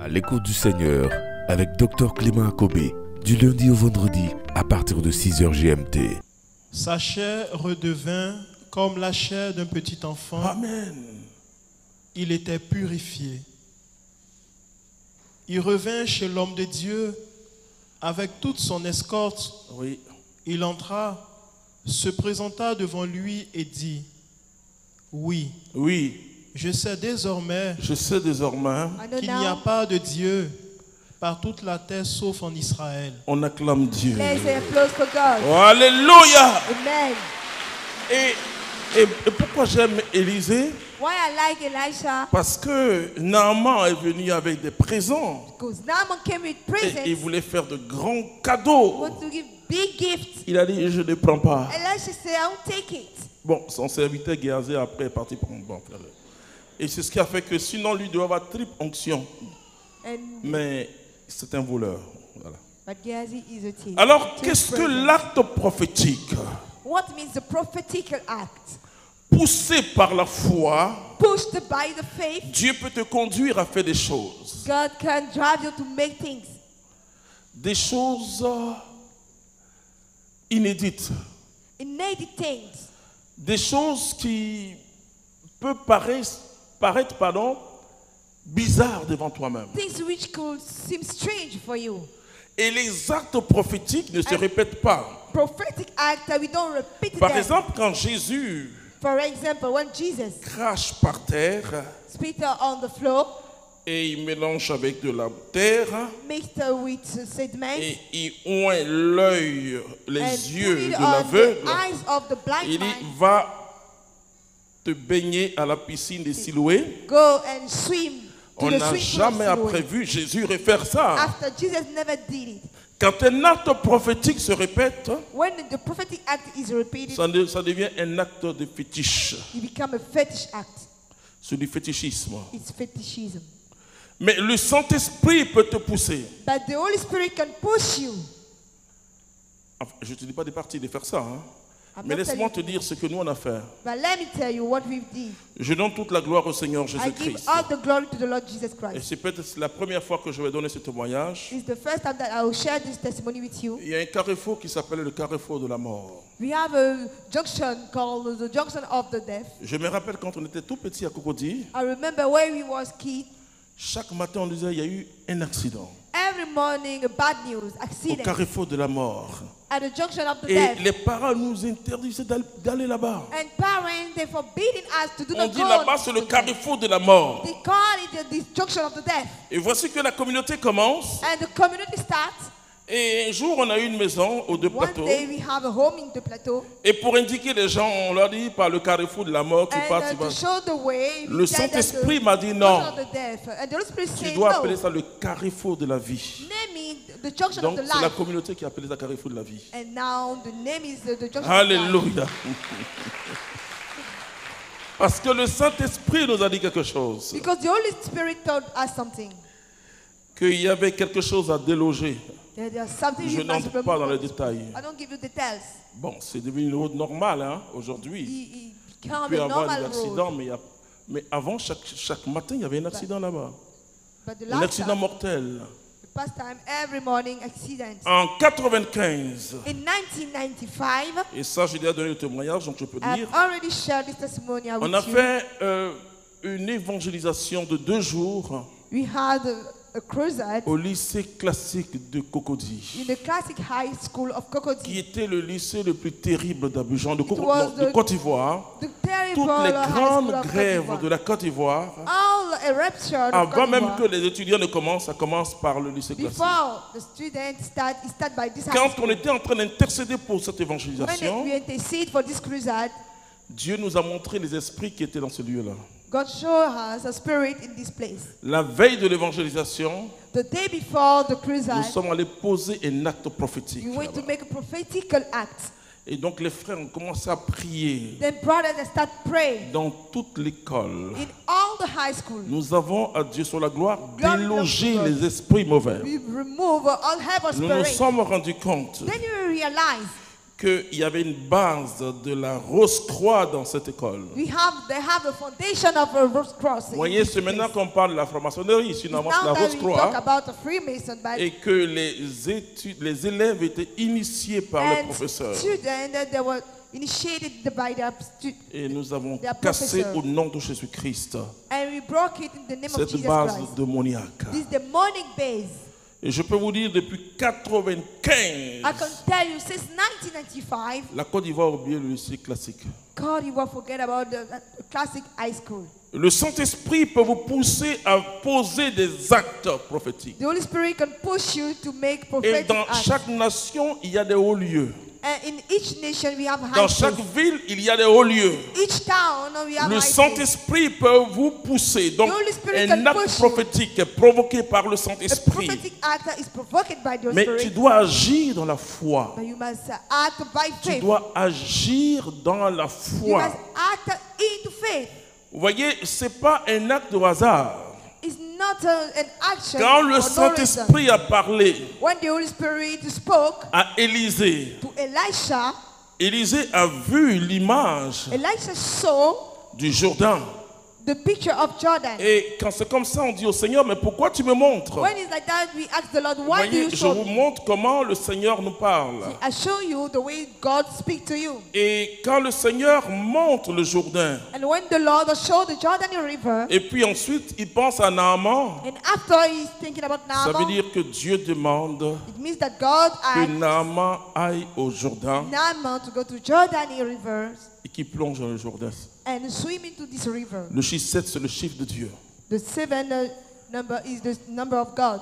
À l'écoute du Seigneur avec Dr Clément Akobé, du lundi au vendredi à partir de 6h GMT. Sa chair redevint comme la chair d'un petit enfant. Amen. Il était purifié. Il revint chez l'homme de Dieu avec toute son escorte. Oui. Il entra, se présenta devant lui et dit: Oui, je sais désormais qu'il n'y a pas de Dieu par toute la terre sauf en Israël. On acclame Dieu. Let's say applause for God. Oh, alléluia. Amen. Et pourquoi j'aime Élisée? Why I like Elisha? Parce que Naaman est venu avec des présents. Because Naaman came with Et presents. il voulait faire de grands He cadeaux. wanted to give big gifts. Il a dit, je ne prends pas. Elisha said, I won't take it. Bon, son serviteur Géasi après est parti pour un bon frère. Et c'est ce qui a fait que sinon lui doit avoir triple onction. Mais c'est un voleur. Voilà. But Gehazi is a thief. Alors, Thief qu'est-ce que present. l'acte prophétique? What means the prophetical act? Poussé par la foi, Pushed by the faith, Dieu peut te conduire à faire des choses. God can drive you to make things. Des choses inédites. Innate things. Des choses qui peuvent paraître bizarres devant toi-même. Things which could seem strange for you. Et les actes prophétiques ne se répètent pas. Prophetic act that we don't repeat Par them. exemple, quand Jésus For example, when Jesus crache par terre spit on the floor, et il mélange avec de la terre mixed with sediment, et il oint l'œil, les and yeux put de it on l'aveugle, the eyes of the blind il dit man, va te baigner à la piscine des Siloué. go and swim to On the n'a swimming jamais pool of après Siloé. vu Jésus refaire ça. After Jesus never did it. Quand un acte prophétique se répète, When the prophetic act is repeated, ça devient un acte de fétiche. it becomes a fetish act. C'est du fétichisme. It's fetishism. Mais le Saint-Esprit peut te pousser. But the Holy Spirit can push you. Enfin, je ne te dis pas de partir de faire ça. Hein. I'm Mais not laisse-moi te telling you. dire ce que nous on a fait. But let me tell you what we did. Je donne toute la gloire au Seigneur I give Jésus-Christ. all the glory to the Lord Jesus Et Christ. c'est peut-être la première fois que je vais donner ce témoignage. It's the first time that I will share this testimony with you. Il y a un carrefour qui s'appelle le carrefour de la mort. We have a junction called the junction of the death. Je me rappelle quand on était tout petit à Cocody, I remember when we was kids, chaque matin on disait il y a eu un accident every morning a bad news, au accident carrefour de la mort. at the junction of the Et death. les parents nous interdisaient d'aller là-bas. And parents, they forbidden us to do On not dit go. là-bas c'est le to them. carrefour de la mort. They call it the junction of the death. Et voici que la communauté commence. And the community starts. Et un jour on a eu une maison aux deux One plateaux. day we have a home in the plateau. Et pour indiquer les gens, on leur dit par le carrefour de la mort, tu pars, tu And to vas. show the way, Le we said that Saint-Esprit the m'a dit non. junction of the death. And the Holy Spirit Tu said dois no. appeler ça le carrefour de la vie. Name it the junction Donc of the c'est la life. communauté qui a appelé ça carrefour de la vie. And now the name is the junction of life. Alléluia. Parce que le Saint-Esprit nous a dit quelque chose. Because the Holy Spirit told us something. Qu'il y avait quelque chose à déloger. There's something Je you must n'entre pas dans les remove. détails. I don't give you details. Bon, c'est devenu une route normale hein, aujourd'hui. It Il became peut y a avoir des normal accidents, road. mais avant, chaque matin, il y avait un accident là-bas. But the Un last accident time, mortel. the past time, every morning accident. En 95, In 1995, et ça, j'ai déjà donné le témoignage, donc je peux I've dire, already shared this testimony with on a you. fait une évangélisation de 2 jours We had a crusade au lycée classique de Cocody, in the classic high school of qui Cocody. était le lycée le plus terrible d'Abidjan, de was de Côte d'Ivoire. The terrible Toutes les high school grandes of Côte grèves d'Ivoire. de la Côte d'Ivoire, All eruption of avant Côte même d'Ivoire. que les étudiants ne commencent, ça commence par le lycée classique. Before the students start by this high Quand school. on était en train d'intercéder pour cette When évangélisation, we intercede for this crusade, Dieu nous a montré les esprits qui étaient dans ce lieu-là. God showed us a spirit in this place. La veille de l'évangélisation, The day before the nous crusade, sommes allés poser un acte prophétique. we went to là-bas. make a prophetical act. Et donc les frères ont commencé à prier Then brothers they start praying dans toute l'école. in all the high school. Nous avons, à Dieu soit la gloire, Glory délogé to God. les esprits mauvais. We remove all evil Nous nous spirits. sommes rendus compte Then you realize qu'il y avait une base de la Rose-Croix dans cette école. They have the foundation of a Rose Cross. Vous voyez, c'est maintenant qu'on parle de la franc-maçonnerie, sinon c'est la Rose-Croix. Et que les élèves étaient initiés par le professeur. Et nous avons cassé au nom de Jésus-Christ cette base démoniaque. Et je peux vous dire, depuis 1995, la Côte d'Ivoire a oublié le lycée classique. Le Saint-Esprit peut vous pousser à poser des actes prophétiques. The Holy Spirit can push you to make Et prophetic dans acts. chaque nation, il y a des hauts lieux. And in each nation we have high Dans chaque places. ville, il y a des hauts lieux. Each town we have Le high places. Saint-Esprit peut vous pousser. Donc, The Holy Spirit un can acte push you. prophétique est provoqué par le A Saint-Esprit. prophetic act is provoked by the Mais Spirit. tu dois agir dans la foi. But you must act by Tu faith. dois agir dans la You foi. must act into faith. Vous voyez, ce n'est pas un acte de hasard. It's not an action Quand le for no reason. Saint-Esprit a parlé When the Holy Spirit spoke à Élisée, to Elisha, Élisée a vu l'image Elisha saw du Jourdain. the picture of Jordan. Et quand c'est comme ça, on dit au Seigneur, mais pourquoi tu me montres? When it's like that, we ask the Lord, Vous why do voyez, you je show vous me? montre comment le Seigneur nous parle. I show you the way God speaks to you. Et quand le Seigneur montre le Jourdain, And when the Lord showed the Jordan River, et puis ensuite il pense à Naaman, and after he's thinking about ça veut Naaman, dire que Dieu demande it means that God que asked Naaman aille au Jourdain Naaman to go to Jordan River et qu'il plonge dans le Jourdain. and swim into this river. Le chiffre 7, c'est le chiffre de Dieu. The seven number is the number of God.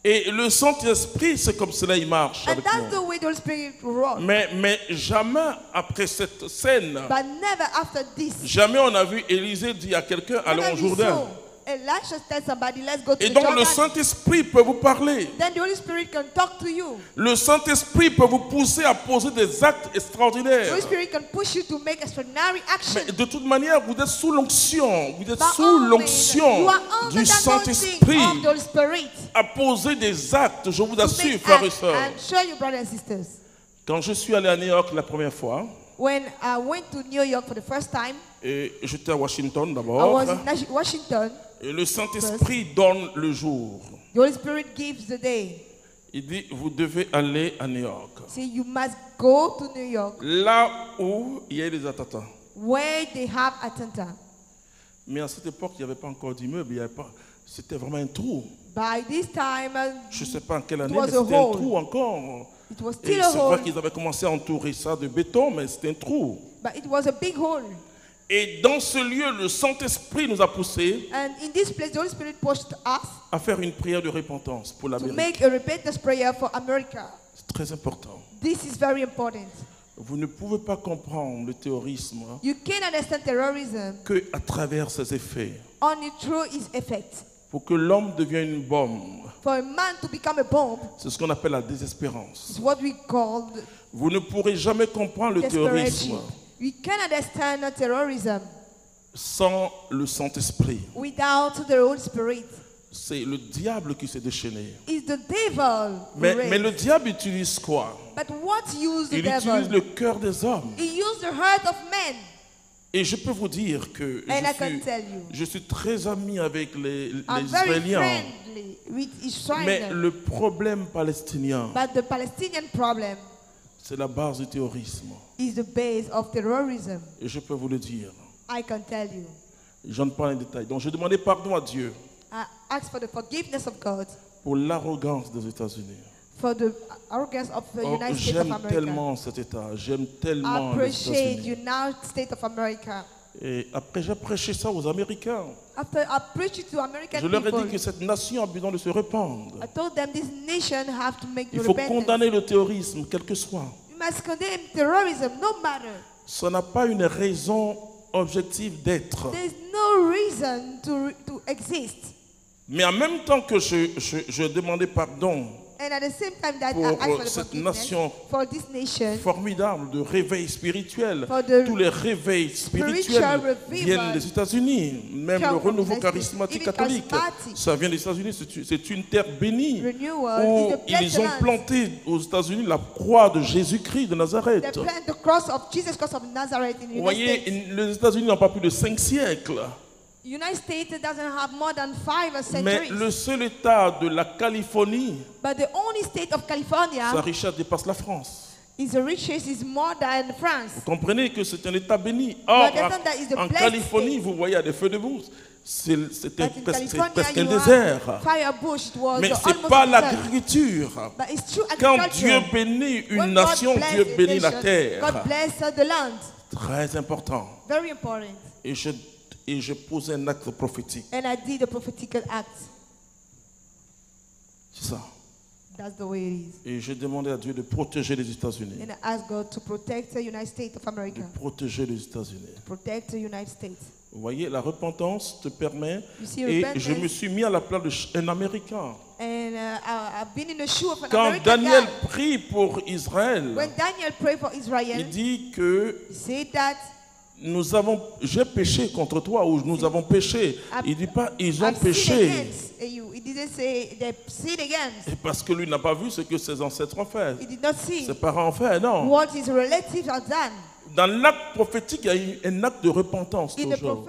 Et le Saint-Esprit, c'est comme cela, il marche And avec that's nous. the way the Holy Spirit works. Mais jamais après cette scène, But never after this. jamais on a vu Élisée dire à quelqu'un, allons Never au we Jourdain. saw Elisha tell somebody, let's go to Et the donc Jordan. le Saint-Esprit peut vous parler. Then the Holy Spirit can talk to you. Le Saint-Esprit peut vous pousser à poser des actes The extraordinaires. Holy Spirit can push you to make extraordinary action. Mais de toute manière, vous êtes sous l'onction. Vous êtes By sous all means, l'onction you are under du the anointing Saint-Esprit of the Holy Spirit. à poser des actes, je vous To assure, make frères et acts. sœurs. I'm sure you, brothers and sisters. Quand je suis allé à New York la première fois, When I went to New York for the first time, et j'étais à Washington I d'abord, was in Washington. et le Saint-Esprit donne le jour. The Holy Spirit gives the day. Il dit, vous devez aller à New York. See, you must go to New York, Là où il y a des attentats. where they have Atlanta. Mais à cette époque, il n'y avait pas encore d'immeuble, il y avait pas. C'était vraiment un trou. By this time, Je ne sais pas en quelle année, was mais a c'était un hole. trou encore. it was Et still a c'est vrai hole, qu'ils avaient commencé à entourer ça de béton, mais c'était un trou. but it was a big hole. Et dans ce lieu, le Saint-Esprit nous a poussés And in this place, the Holy Spirit pushed us à faire une prière de repentance pour to l'Amérique. make a repentance prayer for America. C'est très important. This is very important. Vous ne pouvez pas comprendre le terrorisme You can't understand terrorism qu'à travers ses effets. only through its effect. Pour que l'homme devienne une bombe, For a man to become a bomb c'est ce qu'on appelle la désespérance. is what we call Vous ne pourrez jamais comprendre le terrorisme desperation. We can understand terrorism sans le Saint-Esprit. without the Holy Spirit. C'est le diable qui s'est déchaîné. It's the devil. who Mais reigns. le diable utilise quoi? But what used the Il utilise devil? le cœur des hommes. He used the heart of men. Et je peux vous dire que And I can tell you, je suis très ami avec les I'm very Israéliens. friendly with Mais Israel. le problème palestinien, But the Palestinian problem c'est la base du terrorisme. is the base of terrorism. Et je peux vous le dire. I can tell you. J'en parle en détail. Donc je demandais pardon à Dieu I ask for the forgiveness of God pour l'arrogance des États-Unis. for the arrogance of the Oh, United States of j'aime America. tellement cet État. J'aime I tellement les appreciate États-Unis. United States of America. Et après, j'ai prêché ça aux Américains. After I preached it to American Je leur ai people, dit que cette nation a besoin de se répandre. I told them this nation have to make the Il faut repentance. condamner le terrorisme, quel que soit. You must condemn terrorism, no matter. Ça n'a pas une raison objective d'être. There is no reason to exist. Mais en même temps que je demandais pardon pour cette nation formidable de réveil spirituel. Tous les réveils spirituels viennent des États-Unis. Même le renouveau charismatique catholique, ça vient des États-Unis. C'est une terre bénie où ils ont planté aux États-Unis la croix de Jésus-Christ de Nazareth. Vous voyez, les États-Unis n'ont pas plus de 5 siècles. United States doesn't have more than 5 centuries. Mais le seul État de la Californie, but the only state of California, sa richesse dépasse la France. His riches is more than France. Vous comprenez que c'est un État béni. Or, en Californie, vous voyez, il y a des feux de brousse. C'est presque un désert. Mais ce n'est pas l'agriculture. Quand Dieu bénit une nation, Dieu bénit la terre. God bless the land. Très important. Very important. Et je posais un acte prophétique. And I did a prophetical act. C'est ça. That's the way it is. Et je demandais à Dieu de protéger les États-Unis. And I asked God to protect the United States of America. De protéger les États-Unis. Protect the United States. Vous voyez, la repentance te permet. Et je me suis mis à la place d'un Américain. And I've been in the shoe of an Quand American Daniel guy. prie pour Israël, When Daniel prayed for Israel, il dit que he said that j'ai péché contre toi, ou nous avons péché. Il dit pas ils ont péché. Et parce que lui n'a pas vu ce que ses ancêtres ont fait. Ses parents ont fait, non. What his relatives have done. Dans l'acte prophétique, il y a eu un acte de repentance toujours.